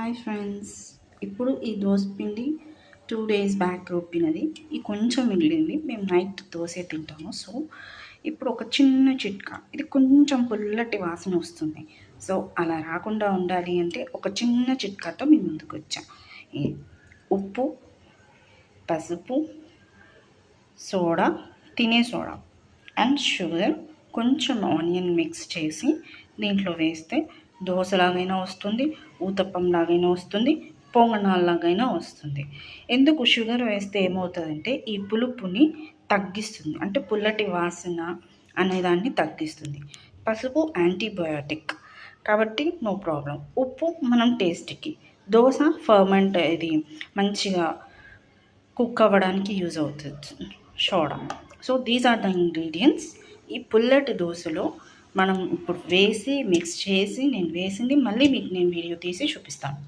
Hi friends, ఇప్పుడు ఈ దోస పిండి 2 డేస్ బ్యాక్ రుబ్బినది. ఈ కొంచెం మిగిలింది. మేము నైట్ దోస తింటాము. సో ఇప్పుడు ఒక చిన్న చిట్కా, ఇది కొంచెం పుల్లటి వాసన వస్తుంది. సో అలా రాకుండా ఉండాలి అంటే ఒక చిన్న చిట్కాతో మీ ముందుకు వచ్చా. ఉప్పు, పసుపు, సోడా, తినే సోడా అండ్ షుగర్, కొంచెం ఆనియన్ మిక్స్ చేసి దీంట్లో వేస్తే దోశలాగైనా వస్తుంది, ఊతప్పం లాగైనా వస్తుంది, పొంగనాల్లాగైనా వస్తుంది. ఎందుకు షుగర్ వేస్తే ఏమవుతుందంటే ఈ పులుపుని తగ్గిస్తుంది, అంటే పుల్లటి వాసన అనేదాన్ని తగ్గిస్తుంది. పసుపు యాంటీబయాటిక్ కాబట్టి నో ప్రాబ్లం. ఉప్పు మనం టేస్ట్కి, దోశ ఫర్మెంట్ ఇది మంచిగా కుక్ అవ్వడానికి యూజ్ అవుతుంది soda. So these are the ingredients. ఈ పుల్లటి దోశలో మనం ఇప్పుడు వేసి మిక్స్ చేసి నేను వేసింది మళ్ళీ మీకు నేను వీడియో తీసి చూపిస్తాను.